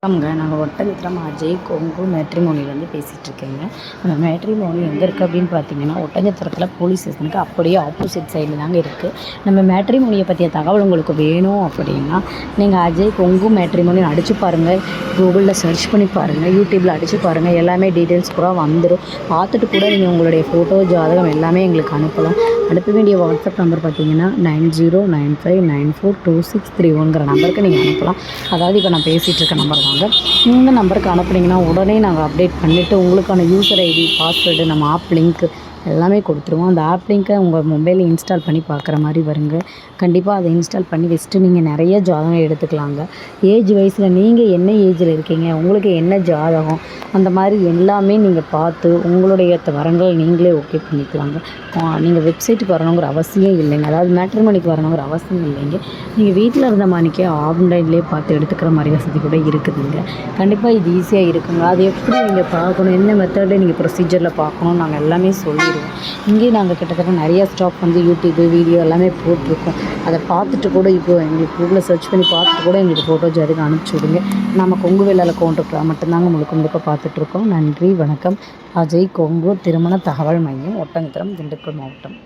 நாங்கள் ஒட்டன்சத்திரம் அஜய் கொங்கு மேட்ரிமோனிலேருந்து பேசிகிட்ருக்கேங்க. நம்ம மேட்ரிமோனி எங்கே இருக்குது அப்படின்னு பார்த்தீங்கன்னா, ஒட்டன்சத்திரத்தில் போலீஸ் ஸ்டேஷனுக்கு அப்படியே ஆப்போசிட் சைடில் தாங்க இருக்குது. நம்ம மேட்ரிமோனியை பற்றிய தகவல் உங்களுக்கு வேணும் அப்படின்னா, நீங்கள் அஜய் கொங்கு மேட்ரிமோனின்னு அடித்து பாருங்கள், கூகுளில் சர்ச் பண்ணி பாருங்கள், யூடியூப்பில் அடித்து பாருங்கள், எல்லாமே டீட்டெயில்ஸ் கூட வந்துடும். பார்த்துட்டு கூட நீங்கள் உங்களுடைய ஃபோட்டோ, ஜாதகம் எல்லாமே எங்களுக்கு அனுப்பலாம். அனுப்ப வேண்டிய வாட்ஸ்அப் நம்பர் பார்த்தீங்கன்னா 9095942631 நம்பருக்கு நீங்கள் அனுப்பலாம். அதாவது இப்போ நான் பேசிகிட்டு இருக்க நம்பர் தாங்க. இந்த நம்பருக்கு அனுப்புனீங்கன்னா உடனே நாங்கள் அப்டேட் பண்ணிவிட்டு உங்களுக்கான யூசர் ஐடி, பாஸ்வேர்டு, நம்ம ஆப் லிங்க் எல்லாமே கொடுத்துருவோம். அந்த ஆப் லிங்க்கை உங்கள் மொபைலில் இன்ஸ்டால் பண்ணி பார்க்குற மாதிரி வருங்க. கண்டிப்பாக அதை இன்ஸ்டால் பண்ணி வச்சுட்டு நீங்கள் நிறைய ஜாதகம் எடுத்துக்கலாங்க. ஏஜ் வைஸில் நீங்கள் என்ன ஏஜில் இருக்கீங்க, உங்களுக்கு என்ன ஜாதகம், அந்த மாதிரி எல்லாமே நீங்கள் பார்த்து உங்களுடைய வரங்கள் நீங்களே ஓகே பண்ணிக்கலாங்க. நீங்கள் வெப்சைட்டுக்கு வரணுங்கிற அவசியம் இல்லைங்க. அதாவது மேட்ரிமோனிக்கு வரணுங்கிற அவசியம் இல்லைங்க. நீங்கள் வீட்டில் இருந்த மாதிரிக்கே ஆன்லைன்லேயே பார்த்து எடுத்துக்கிற மாதிரி வசதி கூட இருக்குதுங்க. கண்டிப்பாக இது ஈஸியாக இருக்குங்க. அது எப்படி நீங்கள் பார்க்கணும், என்ன மெத்தடில் நீங்கள் ப்ரொசீஜரில் பார்க்கணும், நாங்கள் எல்லாமே சொல்லிடுவோம். இங்கேயே நாங்கள் கிட்டத்தட்ட நிறைய ஸ்டாக் யூடியூப்பு வீடியோ எல்லாமே போட்டிருக்கோம். அதை பார்த்துட்டு கூட இப்போ எங்களுக்கு கூகுளில் சர்ச் பண்ணி பார்த்துட்டு கூட எங்களுக்கு ஃபோட்டோ ஜாதகம் அனுப்பிச்சி விடுங்க. நம்ம கொங்கு வேலையில் கவுண்டர் மட்டும்தாங்க முழுக்க பார்த்துட்ருக்கோம். நன்றி, வணக்கம். அஜய் கொங்கு திருமண தகவல் மையம், ஒட்டன்சத்திரம், திண்டுக்கல் மாவட்டம்.